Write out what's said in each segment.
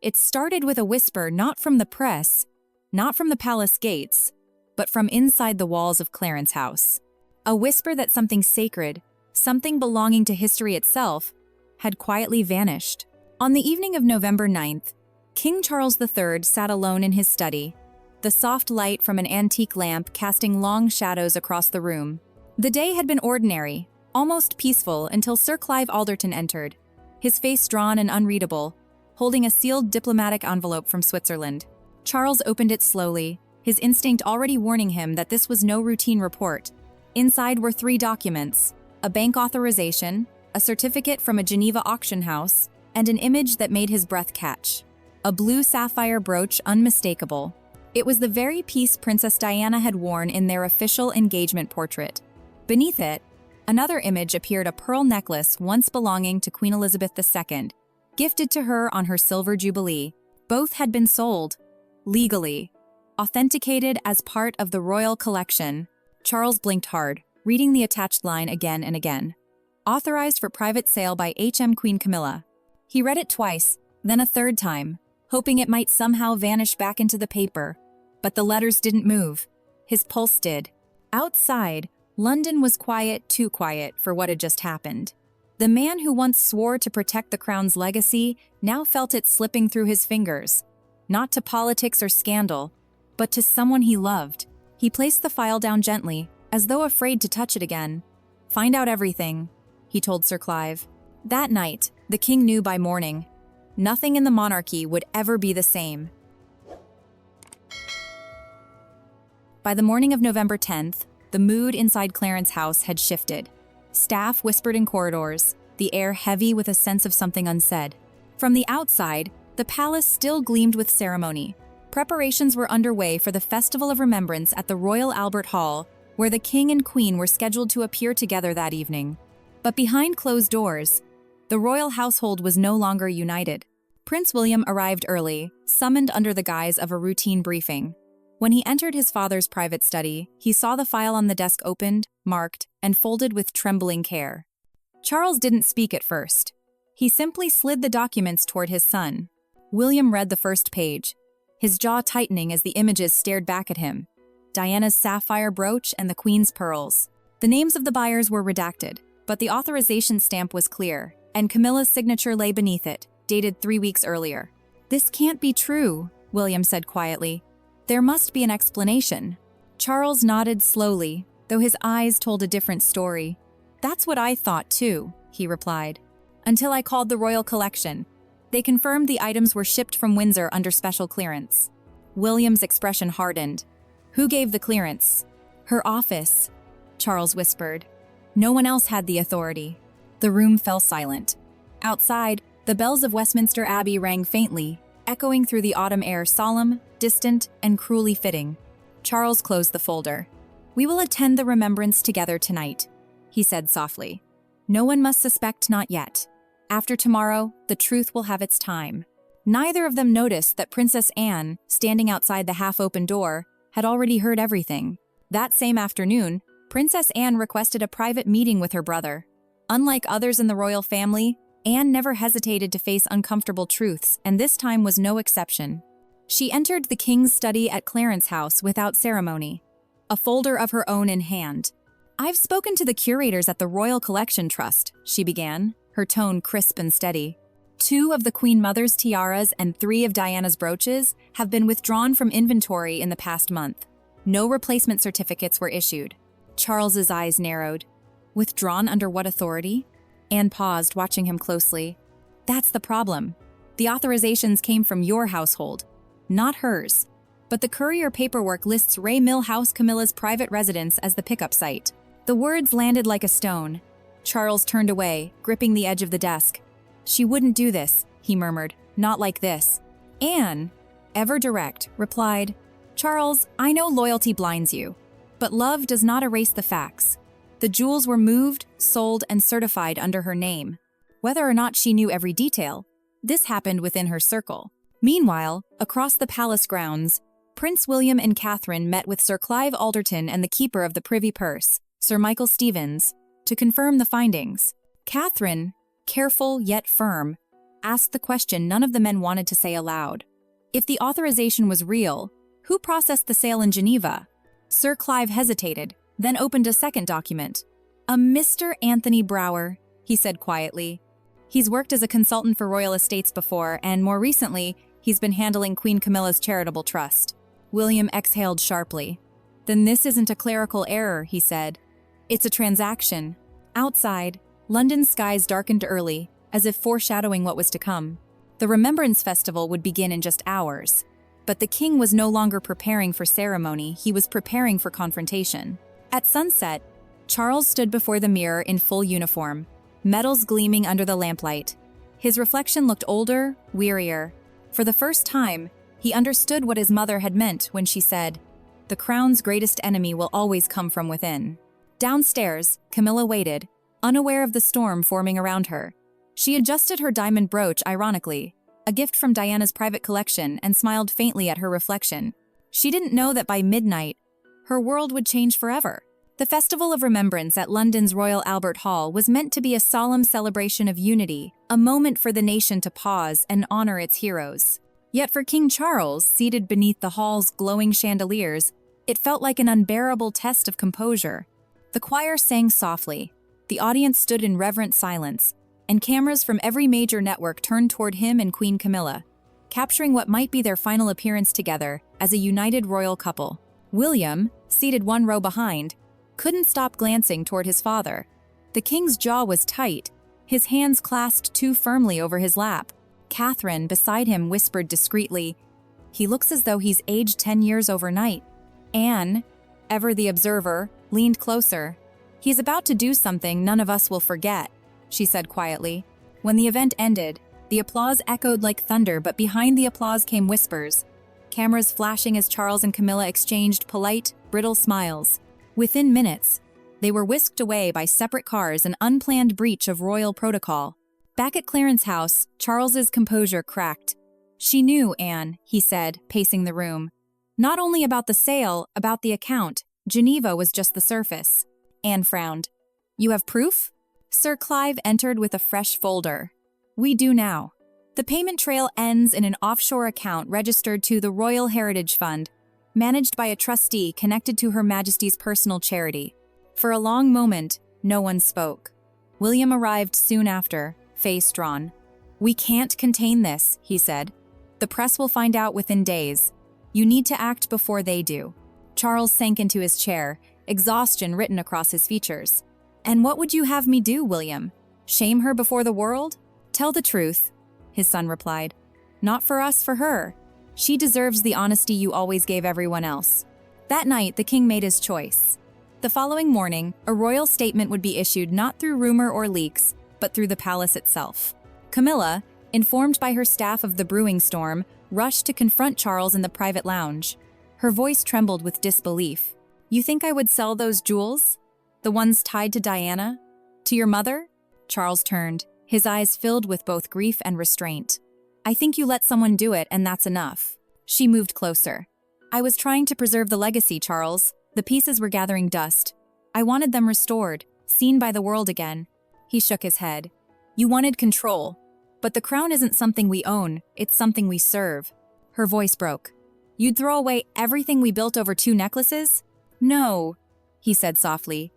It started with a whisper not from the press, not from the palace gates, but from inside the walls of Clarence House. A whisper that something sacred, something belonging to history itself, had quietly vanished. On the evening of November 9th, King Charles III sat alone in his study, the soft light from an antique lamp casting long shadows across the room. The day had been ordinary, almost peaceful until Sir Clive Alderton entered, his face drawn and unreadable, holding a sealed diplomatic envelope from Switzerland. Charles opened it slowly, his instinct already warning him that this was no routine report. Inside were 3 documents: a bank authorization, a certificate from a Geneva auction house, and an image that made his breath catch. A blue sapphire brooch unmistakable. It was the very piece Princess Diana had worn in their official engagement portrait. Beneath it, another image appeared, a pearl necklace once belonging to Queen Elizabeth II, gifted to her on her silver jubilee. Both had been sold, legally, authenticated as part of the royal collection. Charles blinked hard, reading the attached line again and again. Authorized for private sale by H.M. Queen Camilla. He read it twice, then a third time, hoping it might somehow vanish back into the paper. But the letters didn't move. His pulse did. Outside, London was quiet, too quiet for what had just happened. The man who once swore to protect the crown's legacy now felt it slipping through his fingers, not to politics or scandal, but to someone he loved. He placed the file down gently, as though afraid to touch it again. "Find out everything," he told Sir Clive. That night, the king knew by morning, nothing in the monarchy would ever be the same. By the morning of November 10th, the mood inside Clarence House had shifted. Staff whispered in corridors, the air heavy with a sense of something unsaid. From the outside, the palace still gleamed with ceremony. Preparations were underway for the Festival of Remembrance at the Royal Albert Hall, where the king and queen were scheduled to appear together that evening. But behind closed doors, the royal household was no longer united. Prince William arrived early, summoned under the guise of a routine briefing. When he entered his father's private study, he saw the file on the desk opened, marked, and folded with trembling care. Charles didn't speak at first. He simply slid the documents toward his son. William read the first page, his jaw tightening as the images stared back at him. Diana's sapphire brooch and the Queen's pearls. The names of the buyers were redacted, but the authorization stamp was clear, and Camilla's signature lay beneath it, dated 3 weeks earlier. "This can't be true," William said quietly. "There must be an explanation." Charles nodded slowly, though his eyes told a different story. "That's what I thought too," he replied. "Until I called the royal collection. They confirmed the items were shipped from Windsor under special clearance." William's expression hardened. "Who gave the clearance?" "Her office," Charles whispered. "No one else had the authority." The room fell silent. Outside, the bells of Westminster Abbey rang faintly, echoing through the autumn air, solemn, distant, and cruelly fitting. Charles closed the folder. "We will attend the remembrance together tonight," he said softly. "No one must suspect, not yet. After tomorrow, the truth will have its time." Neither of them noticed that Princess Anne, standing outside the half-open door, had already heard everything. That same afternoon, Princess Anne requested a private meeting with her brother. Unlike others in the royal family, Anne never hesitated to face uncomfortable truths, and this time was no exception. She entered the king's study at Clarence House without ceremony, a folder of her own in hand. "I've spoken to the curators at the Royal Collection Trust," she began, her tone crisp and steady. "2 of the Queen Mother's tiaras and 3 of Diana's brooches have been withdrawn from inventory in the past month. No replacement certificates were issued." Charles's eyes narrowed. "Withdrawn under what authority?" Anne paused, watching him closely. "That's the problem. The authorizations came from your household, not hers. But the courier paperwork lists Ray Mill House, Camilla's private residence, as the pickup site." The words landed like a stone. Charles turned away, gripping the edge of the desk. "She wouldn't do this," he murmured. "Not like this." Anne, ever direct, replied, "Charles, I know loyalty blinds you, but love does not erase the facts. The jewels were moved, sold, and certified under her name. Whether or not she knew every detail, this happened within her circle." Meanwhile, across the palace grounds, Prince William and Catherine met with Sir Clive Alderton and the keeper of the Privy Purse, Sir Michael Stevens, to confirm the findings. Catherine, careful yet firm, asked the question none of the men wanted to say aloud. If the authorization was real, who processed the sale in Geneva? Sir Clive hesitated, then opened a second document. A Mr. Anthony Brower, he said quietly. He's worked as a consultant for royal estates before, and more recently, he's been handling Queen Camilla's charitable trust. William exhaled sharply. Then this isn't a clerical error, he said. It's a transaction. Outside, London's skies darkened early, as if foreshadowing what was to come. The Remembrance Festival would begin in just hours. But the king was no longer preparing for ceremony, he was preparing for confrontation. At sunset, Charles stood before the mirror in full uniform, medals gleaming under the lamplight. His reflection looked older, wearier. For the first time, he understood what his mother had meant when she said, "The crown's greatest enemy will always come from within." Downstairs, Camilla waited, unaware of the storm forming around her. She adjusted her diamond brooch ironically, a gift from Diana's private collection, and smiled faintly at her reflection. She didn't know that by midnight, her world would change forever. The Festival of Remembrance at London's Royal Albert Hall was meant to be a solemn celebration of unity, a moment for the nation to pause and honor its heroes. Yet for King Charles, seated beneath the hall's glowing chandeliers, it felt like an unbearable test of composure. The choir sang softly, the audience stood in reverent silence, and cameras from every major network turned toward him and Queen Camilla, capturing what might be their final appearance together as a united royal couple. William, seated one row behind, couldn't stop glancing toward his father. The king's jaw was tight, his hands clasped too firmly over his lap. Catherine, beside him, whispered discreetly, "He looks as though he's aged 10 years overnight." Anne, ever the observer, leaned closer. "He's about to do something none of us will forget," she said quietly. When the event ended, the applause echoed like thunder, but behind the applause came whispers, cameras flashing as Charles and Camilla exchanged polite, brittle smiles. Within minutes, they were whisked away by separate cars, an unplanned breach of royal protocol. Back at Clarence House, Charles's composure cracked. "She knew, Anne," he said, pacing the room. "Not only about the sale, about the account. Geneva was just the surface." Anne frowned. "You have proof?" Sir Clive entered with a fresh folder. "We do now. The payment trail ends in an offshore account registered to the Royal Heritage Fund, managed by a trustee connected to Her Majesty's personal charity." For a long moment, no one spoke. William arrived soon after, face drawn. "We can't contain this," he said. "The press will find out within days. You need to act before they do." Charles sank into his chair, exhaustion written across his features. "And what would you have me do, William? Shame her before the world?" "Tell the truth," his son replied. "Not for us, for her. She deserves the honesty you always gave everyone else." That night, the king made his choice. The following morning, a royal statement would be issued not through rumor or leaks, but through the palace itself. Camilla, informed by her staff of the brewing storm, rushed to confront Charles in the private lounge. Her voice trembled with disbelief. "You think I would sell those jewels? The ones tied to Diana? To your mother?" Charles turned, his eyes filled with both grief and restraint. "I think you let someone do it, and that's enough." She moved closer. "I was trying to preserve the legacy, Charles. The pieces were gathering dust. I wanted them restored, seen by the world again." He shook his head. "You wanted control. But the crown isn't something we own, it's something we serve." Her voice broke. "You'd throw away everything we built over 2 necklaces?" "No," he said softly.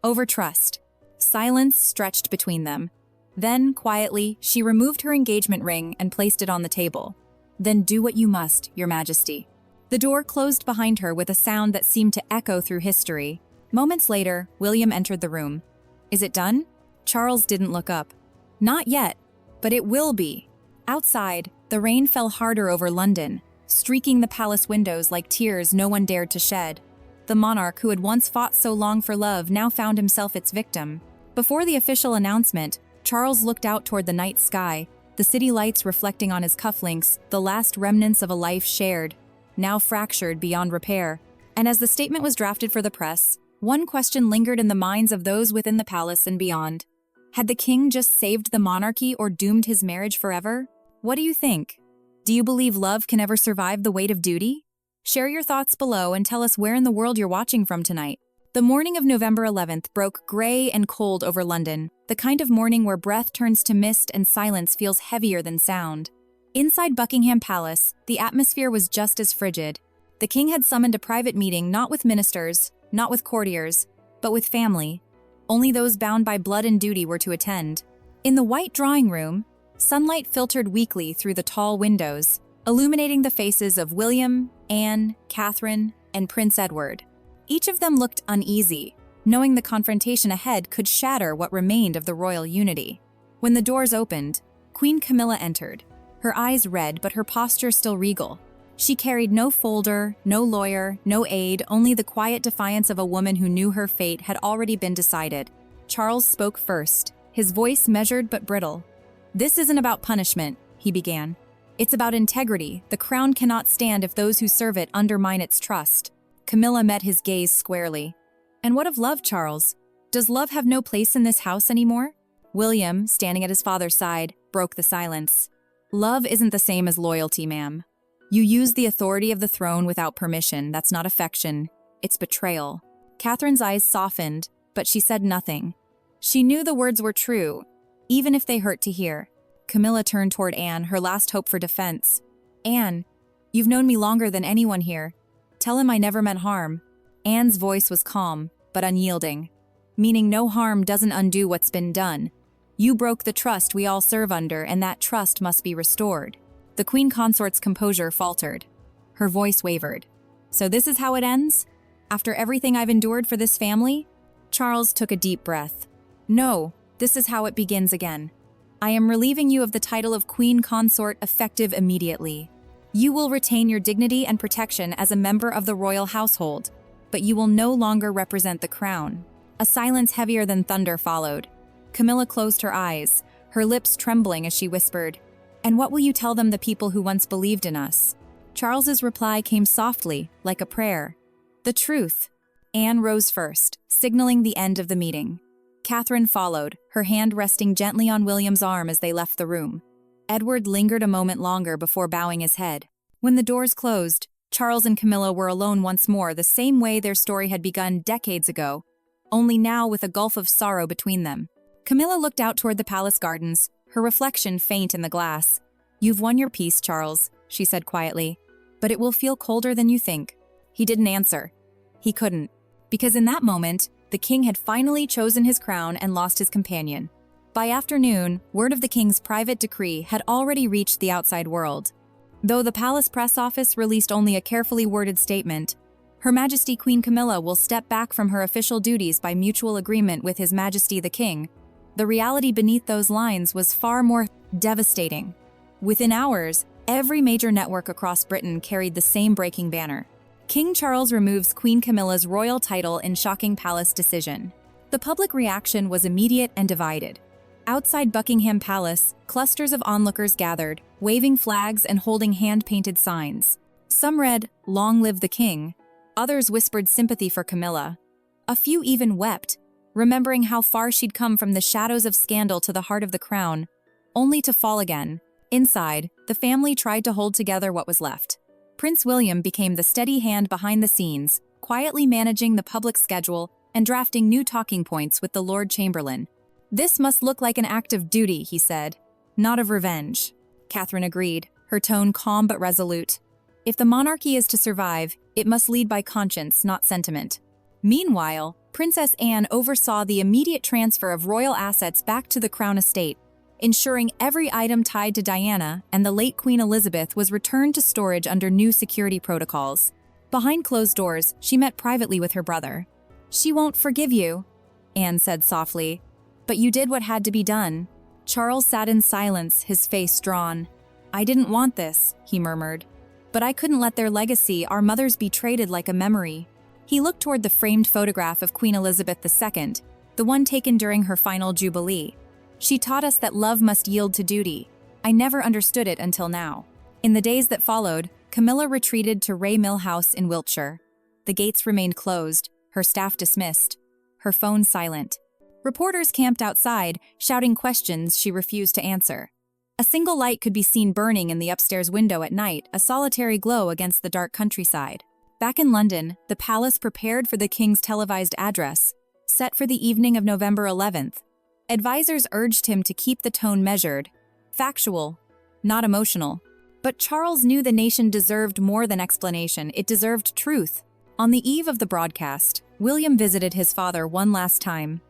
"Over trust." Silence stretched between them. Then, quietly, she removed her engagement ring and placed it on the table. "Then do what you must, Your Majesty." The door closed behind her with a sound that seemed to echo through history. Moments later, William entered the room. "Is it done?" Charles didn't look up. "Not yet, but it will be." Outside, the rain fell harder over London, streaking the palace windows like tears no one dared to shed. The monarch who had once fought so long for love now found himself its victim. Before the official announcement, Charles looked out toward the night sky, the city lights reflecting on his cufflinks, the last remnants of a life shared, now fractured beyond repair. And as the statement was drafted for the press, one question lingered in the minds of those within the palace and beyond. Had the king just saved the monarchy or doomed his marriage forever? What do you think? Do you believe love can ever survive the weight of duty? Share your thoughts below and tell us where in the world you're watching from tonight. The morning of November 11th broke gray and cold over London, the kind of morning where breath turns to mist and silence feels heavier than sound. Inside Buckingham Palace, the atmosphere was just as frigid. The king had summoned a private meeting not with ministers, not with courtiers, but with family. Only those bound by blood and duty were to attend. In the white drawing room, sunlight filtered weakly through the tall windows, illuminating the faces of William, Anne, Catherine, and Prince Edward. Each of them looked uneasy, knowing the confrontation ahead could shatter what remained of the royal unity. When the doors opened, Queen Camilla entered, her eyes red but her posture still regal. She carried no folder, no lawyer, no aide, only the quiet defiance of a woman who knew her fate had already been decided. Charles spoke first, his voice measured but brittle. "This isn't about punishment," he began. "It's about integrity. The crown cannot stand if those who serve it undermine its trust." Camilla met his gaze squarely. "And what of love, Charles? Does love have no place in this house anymore?" William, standing at his father's side, broke the silence. "Love isn't the same as loyalty, ma'am. You use the authority of the throne without permission. That's not affection. It's betrayal." Catherine's eyes softened, but she said nothing. She knew the words were true, even if they hurt to hear. Camilla turned toward Anne, her last hope for defense. "Anne, you've known me longer than anyone here. Tell him I never meant harm." Anne's voice was calm, but unyielding, meaning no harm doesn't undo what's been done. You broke the trust we all serve under, and that trust must be restored. The queen consort's composure faltered. Her voice wavered. "So this is how it ends? After everything I've endured for this family?" Charles took a deep breath. "No, this is how it begins again. I am relieving you of the title of queen consort effective immediately. You will retain your dignity and protection as a member of the royal household, but you will no longer represent the crown." A silence heavier than thunder followed. Camilla closed her eyes, her lips trembling as she whispered, "And what will you tell them, the people who once believed in us?" Charles's reply came softly, like a prayer. "The truth." Anne rose first, signaling the end of the meeting. Catherine followed, her hand resting gently on William's arm as they left the room. Edward lingered a moment longer before bowing his head. When the doors closed, Charles and Camilla were alone once more, the same way their story had begun decades ago, only now with a gulf of sorrow between them. Camilla looked out toward the palace gardens, her reflection faint in the glass. "You've won your peace, Charles," she said quietly, "but it will feel colder than you think." He didn't answer. He couldn't, because in that moment, the king had finally chosen his crown and lost his companion. By afternoon, word of the king's private decree had already reached the outside world. Though the palace press office released only a carefully worded statement, Her Majesty Queen Camilla will step back from her official duties by mutual agreement with His Majesty the King. The reality beneath those lines was far more devastating. Within hours, every major network across Britain carried the same breaking banner. King Charles removes Queen Camilla's royal title in shocking palace decision. The public reaction was immediate and divided. Outside Buckingham Palace, clusters of onlookers gathered, waving flags and holding hand-painted signs. Some read, "Long live the King." Others whispered sympathy for Camilla. A few even wept, remembering how far she'd come from the shadows of scandal to the heart of the crown, only to fall again. Inside, the family tried to hold together what was left. Prince William became the steady hand behind the scenes, quietly managing the public schedule and drafting new talking points with the Lord Chamberlain. "This must look like an act of duty," he said, "not of revenge." Catherine agreed, her tone calm but resolute. "If the monarchy is to survive, it must lead by conscience, not sentiment." Meanwhile, Princess Anne oversaw the immediate transfer of royal assets back to the Crown estate, ensuring every item tied to Diana and the late Queen Elizabeth was returned to storage under new security protocols. Behind closed doors, she met privately with her brother. "She won't forgive you," Anne said softly, "but you did what had to be done." Charles sat in silence, his face drawn. "I didn't want this," he murmured, "but I couldn't let their legacy, our mothers, be traded like a memory." He looked toward the framed photograph of Queen Elizabeth II, the one taken during her final jubilee. "She taught us that love must yield to duty. I never understood it until now." In the days that followed, Camilla retreated to Ray Mill House in Wiltshire. The gates remained closed, her staff dismissed, her phone silent. Reporters camped outside, shouting questions she refused to answer. A single light could be seen burning in the upstairs window at night, a solitary glow against the dark countryside. Back in London, the palace prepared for the king's televised address, set for the evening of November 11th. Advisors urged him to keep the tone measured, factual, not emotional. But Charles knew the nation deserved more than explanation, it deserved truth. On the eve of the broadcast, William visited his father one last time.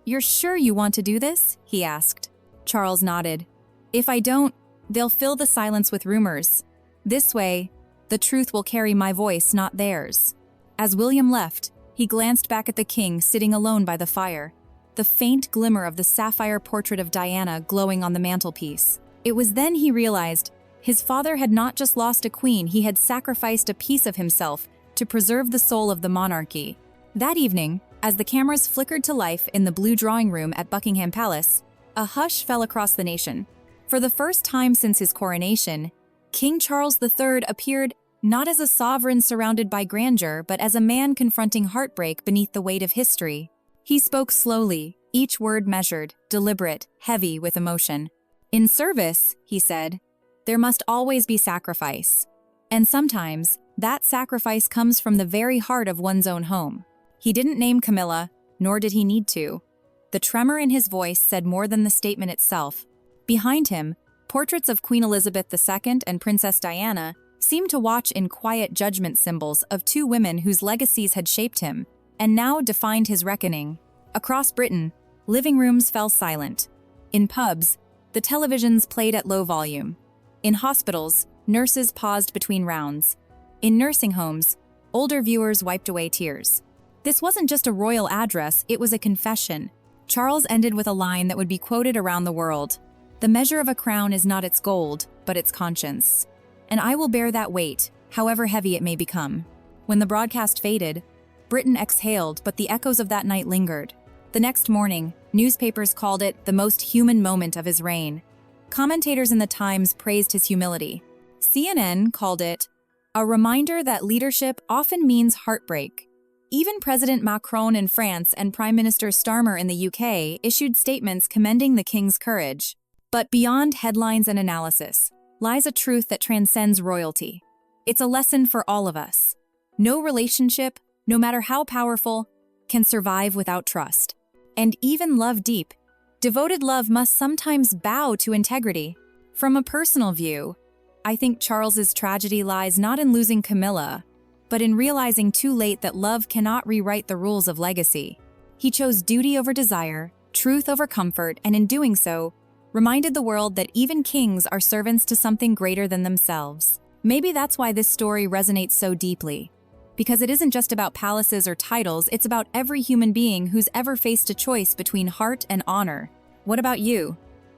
"You're sure you want to do this?" he asked. Charles nodded. "If I don't, they'll fill the silence with rumors. This way, the truth will carry my voice, not theirs." As William left, he glanced back at the king sitting alone by the fire, the faint glimmer of the sapphire portrait of Diana glowing on the mantelpiece. It was then he realized his father had not just lost a queen, he had sacrificed a piece of himself to preserve the soul of the monarchy. That evening, as the cameras flickered to life in the blue drawing room at Buckingham Palace, a hush fell across the nation. For the first time since his coronation, King Charles III appeared not as a sovereign surrounded by grandeur, but as a man confronting heartbreak beneath the weight of history. He spoke slowly, each word measured, deliberate, heavy with emotion. "In service," he said, "there must always be sacrifice. And sometimes, that sacrifice comes from the very heart of one's own home." He didn't name Camilla, nor did he need to. The tremor in his voice said more than the statement itself. Behind him, portraits of Queen Elizabeth II and Princess Diana seemed to watch in quiet judgment, symbols of two women whose legacies had shaped him and now defined his reckoning. Across Britain, living rooms fell silent. In pubs, the televisions played at low volume. In hospitals, nurses paused between rounds. In nursing homes, older viewers wiped away tears. This wasn't just a royal address, it was a confession. Charles ended with a line that would be quoted around the world. "The measure of a crown is not its gold, but its conscience. And I will bear that weight, however heavy it may become." When the broadcast faded, Britain exhaled, but the echoes of that night lingered. The next morning, newspapers called it the most human moment of his reign. Commentators in the Times praised his humility. CNN called it a reminder that leadership often means heartbreak. Even President Macron in France and Prime Minister Starmer in the UK issued statements commending the king's courage. But beyond headlines and analysis lies a truth that transcends royalty. It's a lesson for all of us. No relationship, no matter how powerful, can survive without trust. And even love deep, devoted love must sometimes bow to integrity. From a personal view, I think Charles's tragedy lies not in losing Camilla, but in realizing too late that love cannot rewrite the rules of legacy. He chose duty over desire, truth over comfort, and in doing so, reminded the world that even kings are servants to something greater than themselves. Maybe that's why this story resonates so deeply. Because it isn't just about palaces or titles, it's about every human being who's ever faced a choice between heart and honor. What about you?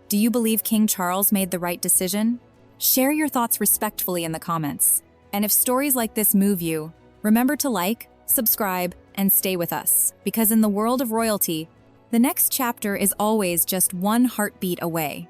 Do you believe King Charles made the right decision? Share your thoughts respectfully in the comments. And if stories like this move you, remember to like, subscribe, and stay with us. Because in the world of royalty, the next chapter is always just one heartbeat away.